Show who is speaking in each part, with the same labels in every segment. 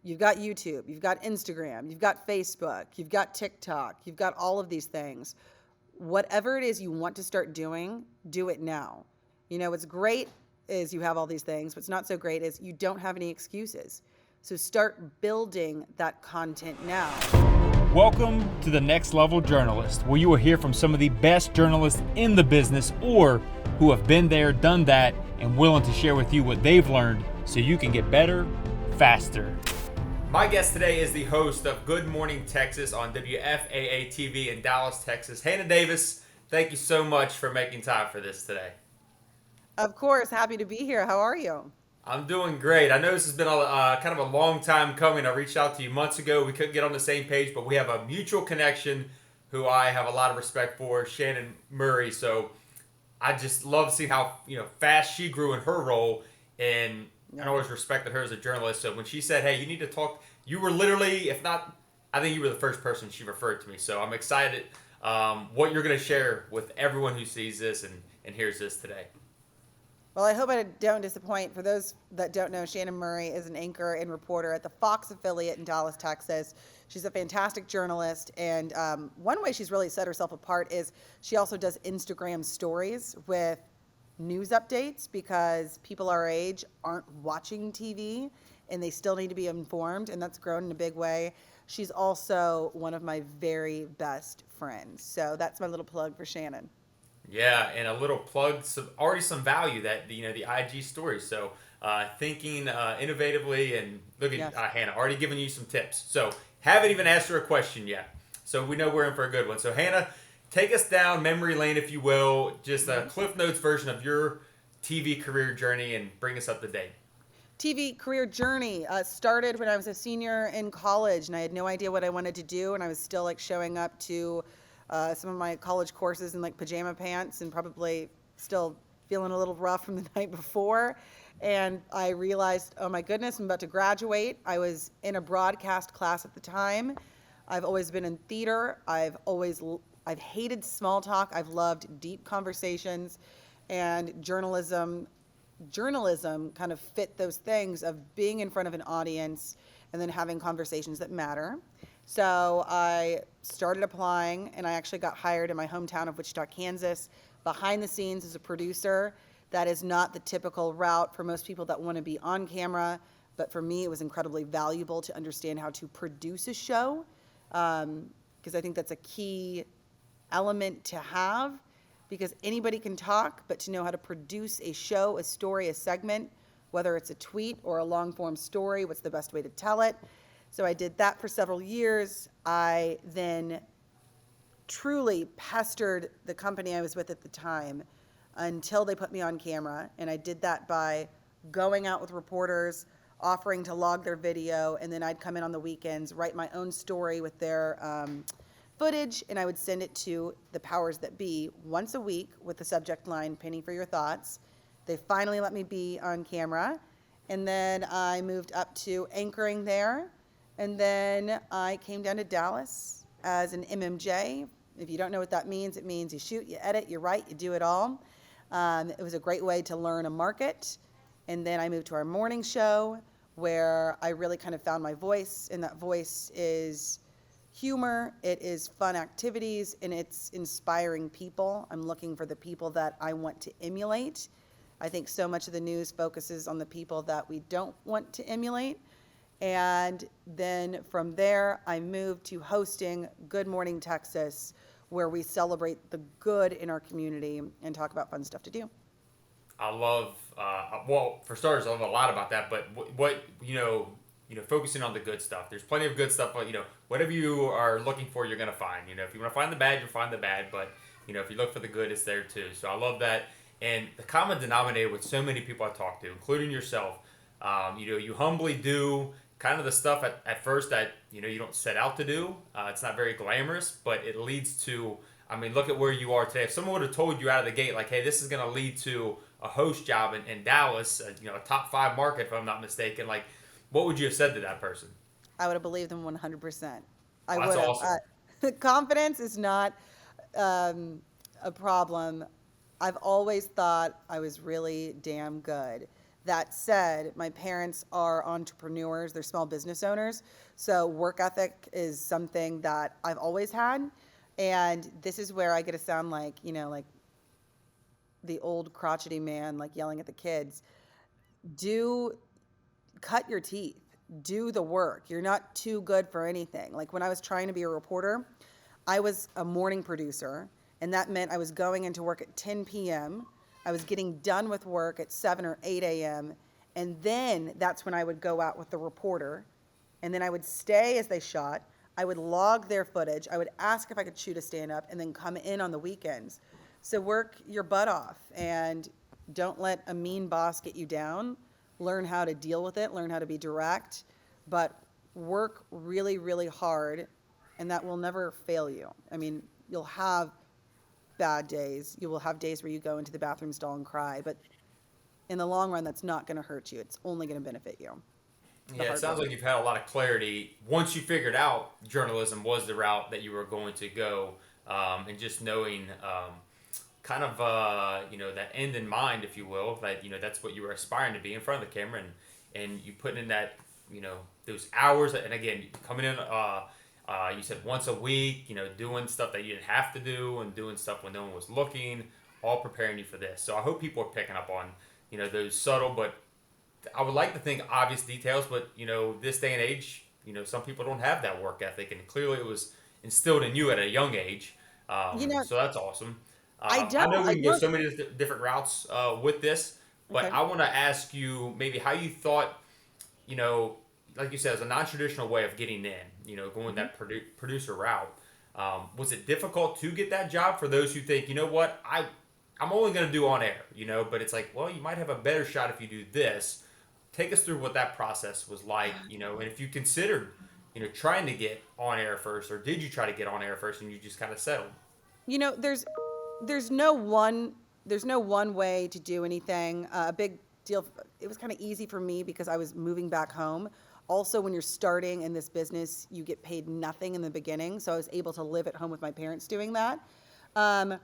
Speaker 1: you've got YouTube, you've got Instagram, you've got Facebook, you've got TikTok, you've got all of these things. Whatever it is you want to start doing, do it now. What's great is you have all these things. What's not so great is you don't have any excuses. So start building that content now.
Speaker 2: Welcome to the Next Level Journalist, where you will hear from some of the best journalists in the business or who have been there, done that, and willing to share with you what they've learned so you can get better, faster. My guest today is the host of Good Morning Texas on WFAA-TV in Dallas, Texas. Hannah Davis, thank you so much for making time for this today.
Speaker 1: Of course, happy to be here. How are you?
Speaker 2: I'm doing great. I know this has been kind of a long time coming. I reached out to you months ago. We couldn't get on the same page, but we have a mutual connection who I have a lot of respect for, Shannon Murray. So I just love seeing how fast she grew in her role, and I always respected her as a journalist. So when she said, hey, you need to talk, you were literally, if not, I think you were the first person she referred to me. So I'm excited what you're going to share with everyone who sees this and hears this today.
Speaker 1: Well, I hope I don't disappoint. For those that don't know, Shannon Murray is an anchor and reporter at the Fox affiliate in Dallas, Texas. She's a fantastic journalist, and one way she's really set herself apart is she also does Instagram stories with news updates, because people our age aren't watching TV and they still need to be informed, and that's grown in a big way. She's also one of my very best friends. So that's my little plug for Shannon.
Speaker 2: Yeah, and a little plug, already some value that the IG stories. So thinking innovatively, and look at Hannah already giving you some tips. So haven't even asked her a question yet. So we know we're in for a good one. So Hannah, take us down memory lane, if you will, just a Cliff Notes version of your TV career journey, and bring us up to date.
Speaker 1: TV career journey started when I was a senior in college, and I had no idea what I wanted to do, and I was still showing up to some of my college courses in pajama pants and probably still feeling a little rough from the night before. And I realized, oh my goodness, I'm about to graduate. I was in a broadcast class at the time. I've always been in theater. I've hated small talk. I've loved deep conversations, and journalism kind of fit those things of being in front of an audience and then having conversations that matter. So I started applying, and I actually got hired in my hometown of Wichita, Kansas, behind the scenes as a producer. That is not the typical route for most people that want to be on camera, but for me it was incredibly valuable to understand how to produce a show, because I think that's a key element to have, because anybody can talk, but to know how to produce a show, a story, a segment, whether it's a tweet or a long-form story, what's the best way to tell it. So I did that for several years. I then truly pestered the company I was with at the time until they put me on camera. And I did that by going out with reporters, offering to log their video, and then I'd come in on the weekends, write my own story with their footage, and I would send it to the powers that be once a week with the subject line, "Penny for your thoughts." They finally let me be on camera, and then I moved up to anchoring there. And then I came down to Dallas as an MMJ. If you don't know what that means, it means you shoot, you edit, you write, you do it all. It was a great way to learn a market. And then I moved to our morning show, where I really kind of found my voice. And that voice is humor, it is fun activities, and it's inspiring people. I'm looking for the people that I want to emulate. I think so much of the news focuses on the people that we don't want to emulate. And then from there, I moved to hosting Good Morning Texas, where we celebrate the good in our community and talk about fun stuff to do.
Speaker 2: I love, well, for starters, I love a lot about that, but what focusing on the good stuff. There's plenty of good stuff, but, whatever you are looking for, you're going to find. If you want to find the bad, you'll find the bad, but, if you look for the good, it's there too. So I love that. And the common denominator with so many people I talk to, including yourself, you humbly do kind of the stuff at first that you don't set out to do. It's not very glamorous, but it leads to, look at where you are today. If someone would have told you out of the gate, hey, this is going to lead to a host job in Dallas, a top 5 market, if I'm not mistaken, what would you have said to that person?
Speaker 1: I would have believed them 100%. I
Speaker 2: That's
Speaker 1: would have.
Speaker 2: awesome.
Speaker 1: Confidence is not a problem. I've always thought I was really damn good. That said, my parents are entrepreneurs, they're small business owners. So work ethic is something that I've always had. And this is where I get to sound like, like the old crotchety man, like yelling at the kids. Do cut your teeth, do the work. You're not too good for anything. Like when I was trying to be a reporter, I was a morning producer, and that meant I was going into work at 10 p.m. I was getting done with work at 7 or 8 a.m. And then that's when I would go out with the reporter. And then I would stay as they shot. I would log their footage. I would ask if I could shoot a stand up and then come in on the weekends. So work your butt off and don't let a mean boss get you down. Learn how to deal with it, learn how to be direct, but work really, really hard, and that will never fail you. I mean, you'll have bad days. You will have days where you go into the bathroom stall and cry, but in the long run, that's not going to hurt you. It's only going to benefit you.
Speaker 2: Yeah, it sounds like you've had a lot of clarity once you figured out journalism was the route that you were going to go, and just knowing kind of that end in mind, if you will, that that's what you were aspiring to be in front of the camera, and you put in that those hours, and again coming in. You said once a week, doing stuff that you didn't have to do and doing stuff when no one was looking, all preparing you for this. So I hope people are picking up on, those subtle, but I would like to think obvious details, but, this day and age, some people don't have that work ethic, and clearly it was instilled in you at a young age.
Speaker 1: You know,
Speaker 2: So that's awesome.
Speaker 1: I
Speaker 2: I
Speaker 1: don't,
Speaker 2: know
Speaker 1: I
Speaker 2: we can go
Speaker 1: don't,
Speaker 2: so many different routes with this, but
Speaker 1: okay.
Speaker 2: I want to ask you maybe how you thought, you know, like you said, it's a non-traditional way of getting in, going that producer route. Was it difficult to get that job for those who think, what, I'm only going to do on air, but it's like, well, you might have a better shot if you do this. Take us through what that process was like, and if you considered, trying to get on air first, or did you try to get on air first and you just kind of settled?
Speaker 1: You know, there's no one there's no one way to do anything. A big deal. It was kind of easy for me because I was moving back home. Also, when you're starting in this business, you get paid nothing in the beginning, so I was able to live at home with my parents doing that. Um,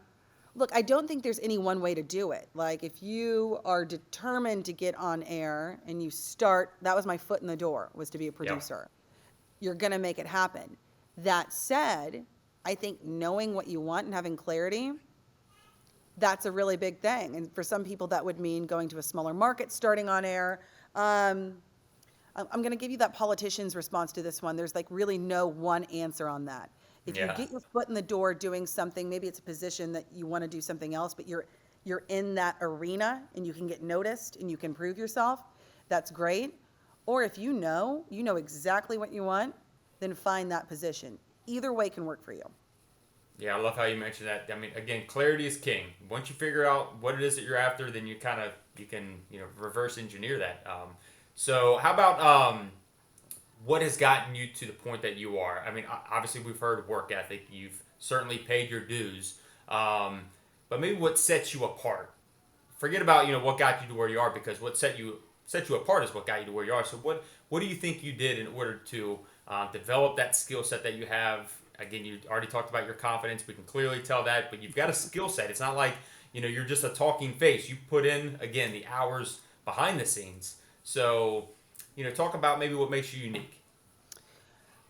Speaker 1: Look, I don't think there's any one way to do it. Like, if you are determined to get on air and you start, that was my foot in the door, was to be a
Speaker 2: Yep.
Speaker 1: producer. You're going to make it happen. That said, I think knowing what you want and having clarity, that's a really big thing. And for some people, that would mean going to a smaller market, starting on air. I'm going to give you that politician's response to this one. There's like really no one answer on that. If you
Speaker 2: Yeah.
Speaker 1: get your foot in the door doing something, maybe it's a position that you want to do something else, but you're in that arena and you can get noticed and you can prove yourself, that's great. Or if you know exactly what you want, then find that position. Either way can work for you.
Speaker 2: Yeah, I love how you mentioned that. I mean, again, clarity is king. Once you figure out what it is that you're after, then you can reverse engineer that. So how about what has gotten you to the point that you are? I mean, obviously we've heard work ethic. You've certainly paid your dues, but maybe what sets you apart? Forget about what got you to where you are, because what set you apart is what got you to where you are. So what do you think you did in order to develop that skill set that you have? Again, you already talked about your confidence. We can clearly tell that, but you've got a skill set. It's not like you're just a talking face. You put in, again, the hours behind the scenes. So talk about maybe what makes you unique.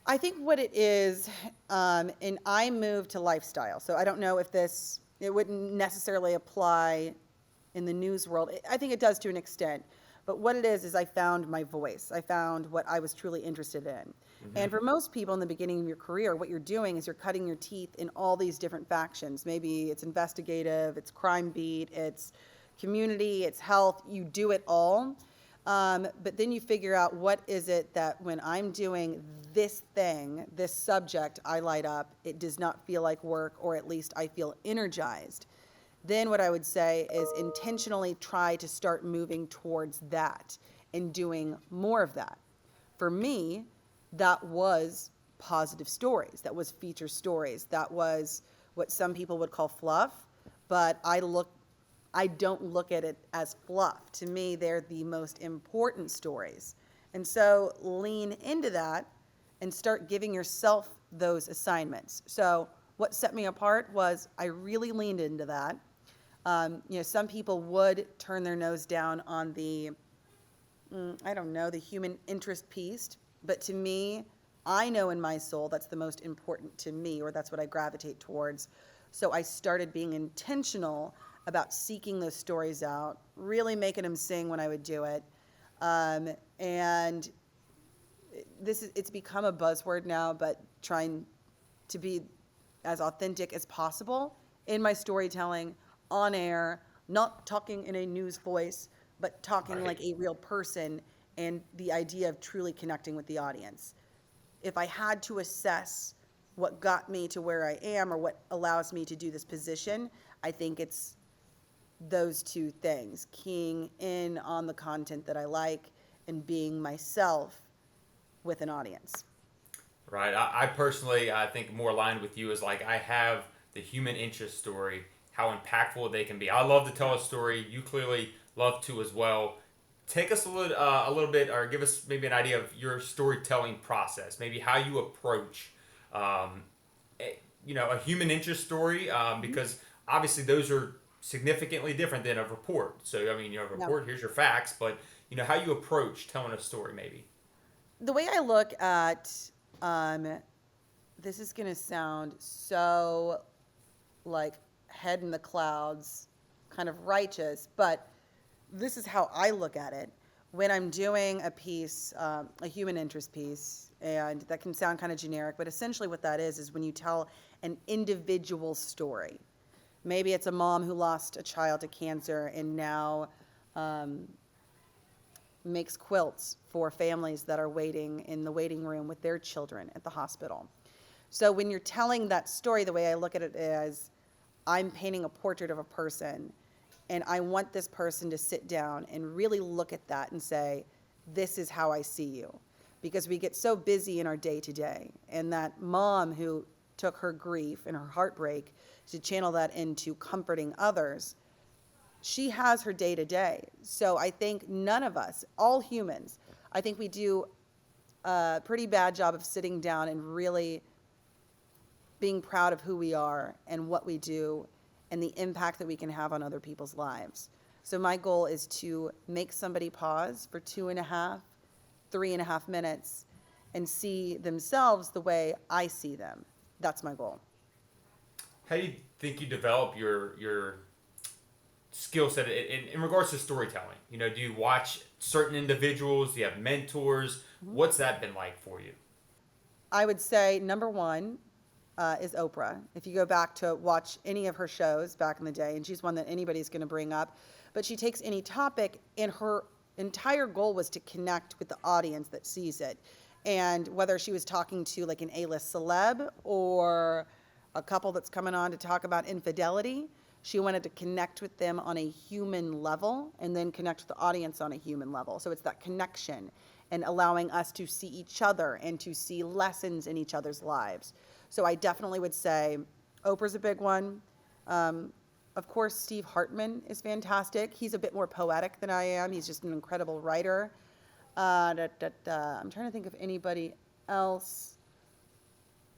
Speaker 1: I think what it is, and I moved to lifestyle, so I don't know if it wouldn't necessarily apply in the news world. I think it does to an extent, but what it is I found my voice. I found what I was truly interested in. And for most people in the beginning of your career, what you're doing is you're cutting your teeth in all these different factions. Maybe it's investigative, it's crime beat, it's community, it's health. You do it all. But then you figure out what is it that when I'm doing this thing, this subject, I light up, it does not feel like work, or at least I feel energized. Then what I would say is intentionally try to start moving towards that and doing more of that. For me, that was positive stories. That was feature stories. That was what some people would call fluff, but I don't look at it as fluff. To me, they're the most important stories. And so lean into that and start giving yourself those assignments. So what set me apart was I really leaned into that. Some people would turn their nose down on the I don't know, the human interest piece, but to me, I know in my soul that's the most important to me, or that's what I gravitate towards. So I started being intentional about seeking those stories out, really making them sing when I would do it. And it's become a buzzword now, but trying to be as authentic as possible in my storytelling on air, not talking in a news voice, but talking
Speaker 2: Right.
Speaker 1: like a real person, and the idea of truly connecting with the audience. If I had to assess what got me to where I am or what allows me to do this position, I think it's those two things, keying in on the content that I like and being myself with an audience.
Speaker 2: Right. I personally, I think more aligned with you is like I have the human interest story, how impactful they can be. I love to tell a story. You clearly love to as well. Take us a little bit, or give us maybe an idea of your storytelling process. Maybe how you approach, um, a human interest story, because obviously those are significantly different than a report. So I mean, a
Speaker 1: Yeah.
Speaker 2: report, here's your facts, but how you approach telling a story, maybe.
Speaker 1: The way I look at um, this is going to sound so like head in the clouds, kind of righteous, but this is how I look at it. When I'm doing a piece, a human interest piece, and that can sound kind of generic, but essentially what that is when you tell an individual story. Maybe it's a mom who lost a child to cancer and now um, makes quilts for families that are waiting in the waiting room with their children at the hospital. So when you're telling that story, the way I look at it is I'm painting a portrait of a person, and I want this person to sit down and really look at that and say, this is how I see you. Because we get so busy in our day to day. And that mom who took her grief and her heartbreak to channel that into comforting others, she has her day to day. So I think none of us, all humans, I think we do a pretty bad job of sitting down and really being proud of who we are and what we do and the impact that we can have on other people's lives. So my goal is to make somebody pause for 2.5, 3.5 minutes and see themselves the way I see them. That's my goal.
Speaker 2: How do you think you develop your skill set in regards to storytelling? Do you watch certain individuals? Do you have mentors? What's that been like for you?
Speaker 1: I would say number one is Oprah. If you go back to watch any of her shows back in the day, and she's one that anybody's going to bring up, but she takes any topic, and her entire goal was to connect with the audience that sees it. And whether she was talking to like an A-list celeb or a couple that's coming on to talk about infidelity, she wanted to connect with them on a human level and then connect with the audience on a human level. So it's that connection and allowing us to see each other and to see lessons in each other's lives. So I definitely would say Oprah's a big one. Of course, Steve Hartman is fantastic. He's a bit more poetic than I am. He's just an incredible writer. I'm trying to think of anybody else.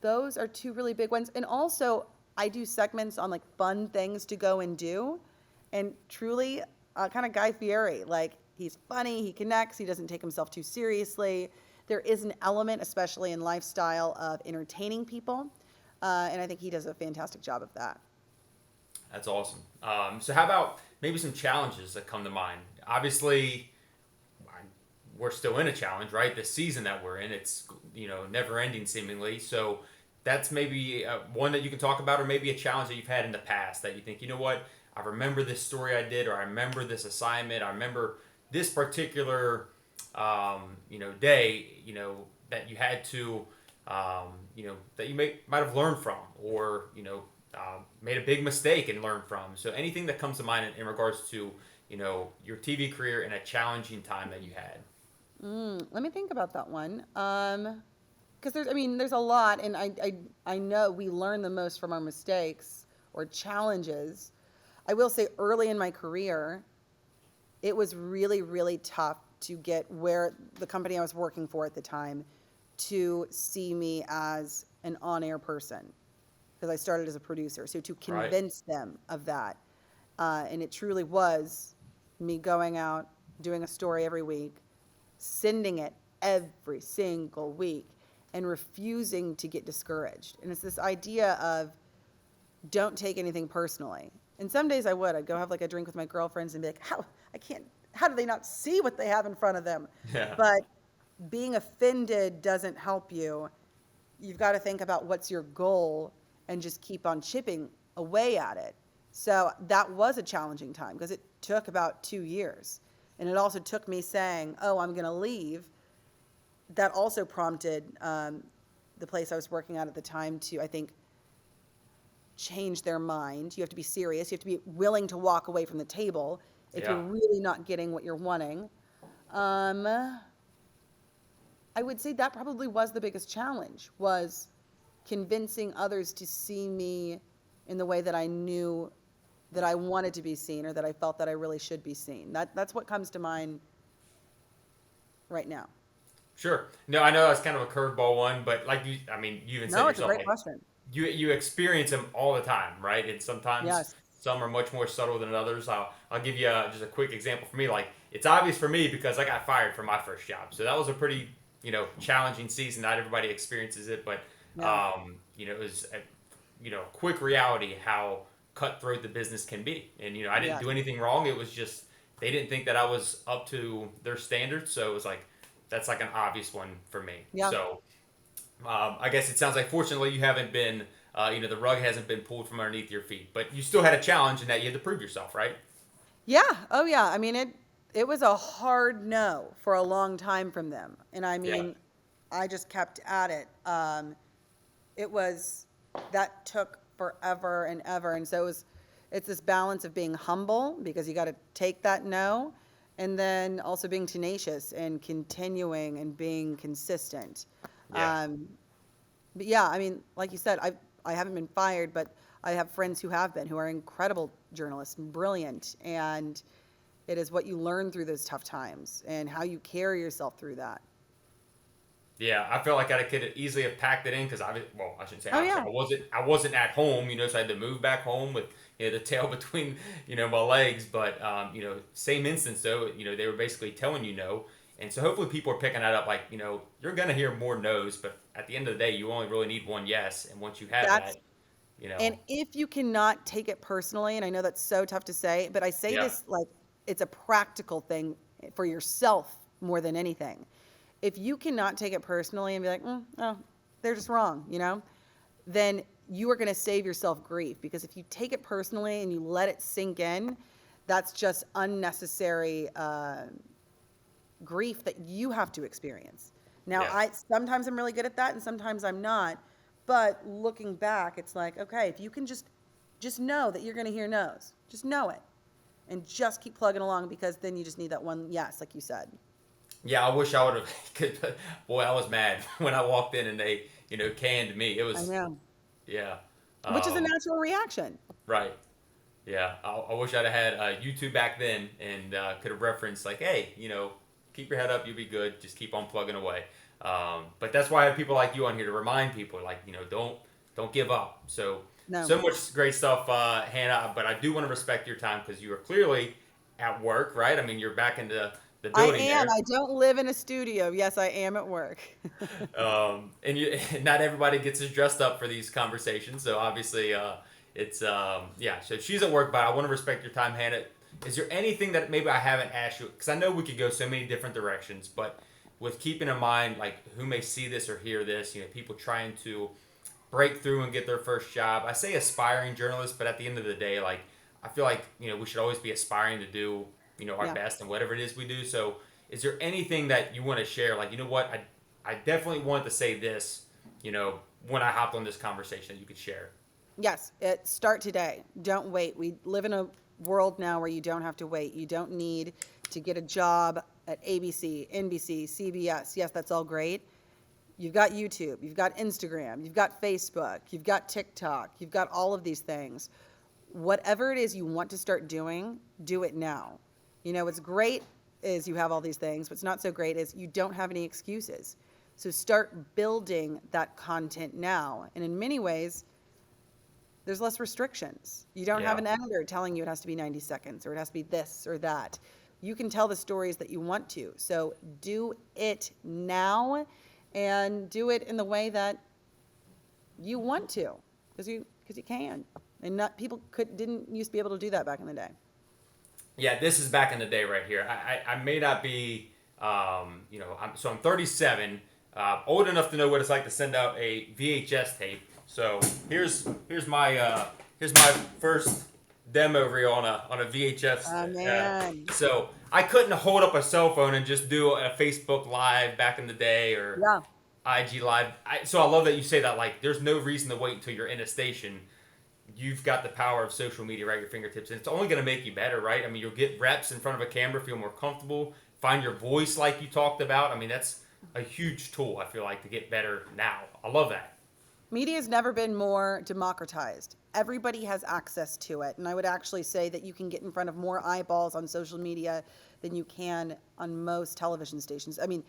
Speaker 1: Those are two really big ones. And also, I do segments on like fun things to go and do. And truly, kind of Guy Fieri. Like, he's funny, he connects, he doesn't take himself too seriously. There is an element, especially in lifestyle, of entertaining people. And I think he does a fantastic job of that.
Speaker 2: That's awesome. So how about maybe some challenges that come to mind? Obviously, we're still in a challenge, right? The season that we're in, it's never ending seemingly. So that's maybe one that you can talk about, or maybe a challenge that you've had in the past that you think, you know what, I remember this story I did, or I remember this assignment, I remember this particular day, that you had to, that you might have learned from, or made a big mistake and learned from. So anything that comes to mind in regards to your TV career and a challenging time that you had.
Speaker 1: Let me think about that one. Because there's a lot, and I know we learn the most from our mistakes or challenges. I will say early in my career, it was really, really tough to get where the company I was working for at the time to see me as an on-air person, because I started as a producer. So to
Speaker 2: Right.
Speaker 1: convince them of that, and it truly was me going out, doing a story every week, sending it every single week and refusing to get discouraged. And it's this idea of don't take anything personally. And some days I would. I'd go have like a drink with my girlfriends and be like, how do they not see what they have in front of them?
Speaker 2: Yeah.
Speaker 1: But being offended doesn't help you. You've got to think about what's your goal and just keep on chipping away at it. So that was a challenging time because it took about 2 years. And it also took me saying, oh, I'm going to leave. That also prompted the place I was working at the time to, I think, change their mind. You have to be serious. You have to be willing to walk away from the table if
Speaker 2: Yeah.
Speaker 1: you're really not getting what you're wanting. I would say that probably was the biggest challenge, was convincing others to see me in the way that I knew that I wanted to be seen, or that I felt that I really should be seen. That's what comes to mind right now.
Speaker 2: Sure. No, I know that's kind of a curveball one, but you even said
Speaker 1: No, it's a
Speaker 2: yourself,
Speaker 1: great
Speaker 2: like
Speaker 1: question.
Speaker 2: you experience them all the time, right? And sometimes
Speaker 1: Yes.
Speaker 2: some are much more subtle than others. I'll give you just a quick example for me. Like, it's obvious for me because I got fired from my first job, so that was a pretty challenging season. Not everybody experiences it, but
Speaker 1: Yeah.
Speaker 2: it was a quick reality how cutthroat the business can be. And I didn't
Speaker 1: Yes.
Speaker 2: do anything wrong. It was just they didn't think that I was up to their standards, so it was like that's like an obvious one for me.
Speaker 1: Yeah.
Speaker 2: So I guess it sounds like fortunately you haven't been the rug hasn't been pulled from underneath your feet, but you still had a challenge in that you had to prove yourself, right?
Speaker 1: Yeah. Oh, yeah. I mean, it was a hard no for a long time from them. And I
Speaker 2: Yeah.
Speaker 1: mean, I just kept at it. It was, that took forever and ever. And so it's this balance of being humble because you got to take that no, and then also being tenacious and continuing and being consistent.
Speaker 2: Yeah.
Speaker 1: But yeah, I mean, like you said, I haven't been fired, but I have friends who have been, who are incredible journalists, brilliant, and it is what you learn through those tough times and how you carry yourself through that.
Speaker 2: Yeah, I felt like I could easily have packed it in because I shouldn't say
Speaker 1: Oh
Speaker 2: obviously,
Speaker 1: yeah,
Speaker 2: I wasn't at home, so I had to move back home with the tail between my legs. But same instance though, they were basically telling you no, and so hopefully people are picking that up. Like you're gonna hear more no's, but at the end of the day, you only really need one yes, and once you have
Speaker 1: that's
Speaker 2: that, you
Speaker 1: and
Speaker 2: know,
Speaker 1: if you cannot take it personally, and I know that's so tough to say, but I say
Speaker 2: yeah,
Speaker 1: this like it's a practical thing for yourself more than anything. If you cannot take it personally and be like, oh, they're just wrong, then you are going to save yourself grief, because if you take it personally and you let it sink in, that's just unnecessary grief that you have to experience. Now,
Speaker 2: yeah.
Speaker 1: I sometimes I'm really good at that, and sometimes I'm not. But looking back, it's like, okay, if you can just know that you're going to hear no's, just know it, and just keep plugging along, because then you just need that one yes, like you said.
Speaker 2: Yeah, I wish I would have. Boy, I was mad when I walked in and they, canned me. It
Speaker 1: I
Speaker 2: was,
Speaker 1: know,
Speaker 2: yeah.
Speaker 1: which is a
Speaker 2: Um,
Speaker 1: natural reaction.
Speaker 2: right. Yeah. I wish I'd have had YouTube back then and could have referenced, like, hey, keep your head up. You'll be good. Just keep on plugging away. But that's why I have people like you on here to remind people, like, don't give up.
Speaker 1: No,
Speaker 2: So much great stuff, Hannah. But I do want to respect your time because you are clearly at work, right? I mean, you're back in the
Speaker 1: I
Speaker 2: building
Speaker 1: am.
Speaker 2: there.
Speaker 1: I don't live in a studio. Yes, I am at work.
Speaker 2: And not everybody gets as dressed up for these conversations. So obviously, it's yeah. So she's at work, but I want to respect your time, Hannah. Is there anything that maybe I haven't asked you? Because I know we could go so many different directions, but with keeping in mind like who may see this or hear this, people trying to break through and get their first job. I say aspiring journalists, but at the end of the day, like I feel like we should always be aspiring to do our
Speaker 1: Yeah.
Speaker 2: best in whatever it is we do. So is there anything that you want to share? Like what I definitely wanted to say this, when I hopped on this conversation that you could share.
Speaker 1: Yes, start today. Don't wait. We live in a world now where you don't have to wait. You don't need to get a job at ABC, NBC, CBS. Yes, that's all great. You've got YouTube, you've got Instagram, you've got Facebook, you've got TikTok, you've got all of these things. Whatever it is you want to start doing, do it now. What's great is you have all these things. What's not so great is you don't have any excuses. So start building that content now. And in many ways, there's less restrictions. You don't have
Speaker 2: Yeah.
Speaker 1: an editor telling you it has to be 90 seconds or it has to be this or that. you can tell the stories that you want to. So do it now, and do it in the way that you want to, because you can. And not people didn't used to be able to do that back in the day.
Speaker 2: Yeah, this is back in the day right here. I may not be, I'm 37, old enough to know what it's like to send out a VHS tape. So here's my first demo reel on a VHS.
Speaker 1: Oh, man.
Speaker 2: So I couldn't hold up a cell phone and just do a Facebook Live back in the day, or IG Live. So I love that you say that. Like, there's no reason to wait until you're in a station. You've got the power of social media right at your fingertips, and it's only going to make you better, right? I mean, you'll get reps in front of a camera, feel more comfortable, find your voice like you talked about. I mean, that's a huge tool, I feel like, to get better now. I love that.
Speaker 1: Media has never been more democratized. Everybody has access to it. And I would actually say that you can get in front of more eyeballs on social media than you can on most television stations. I mean,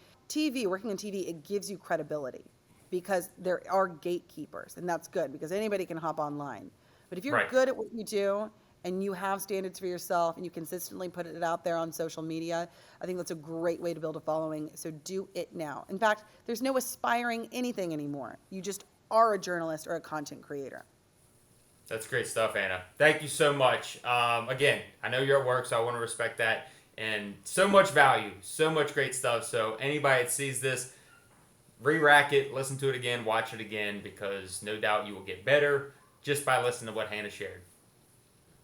Speaker 1: working on TV, it gives you credibility because there are gatekeepers, and that's good because anybody can hop online. But if you're good at what you do and you have standards for yourself and you consistently put it out there on social media, I think that's a great way to build a following. So do it now. In fact, there's no aspiring anything anymore. You just are a journalist or a content creator.
Speaker 2: That's great stuff, Anna. Thank you so much. Again, I know you're at work, so I want to respect that. And so much value, so much great stuff. So anybody that sees this, re-rack it, listen to it again, watch it again, because no doubt you will get better just by listening to what Hannah shared.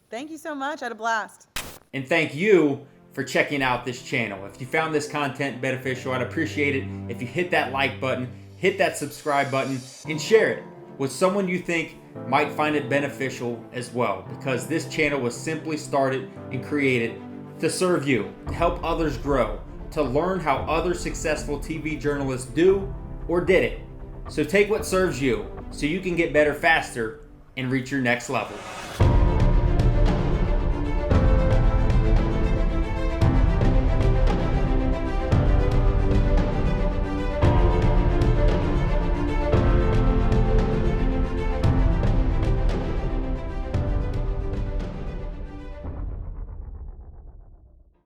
Speaker 1: Thank you so much. I had a blast.
Speaker 3: And thank you for checking out this channel. If you found this content beneficial, I'd appreciate it if you hit that like button, hit that subscribe button, and share it with someone you think might find it beneficial as well, because this channel was simply started and created to serve you, to help others grow, to learn how other successful TV journalists do or did it. So take what serves you so you can get better faster and reach your next level.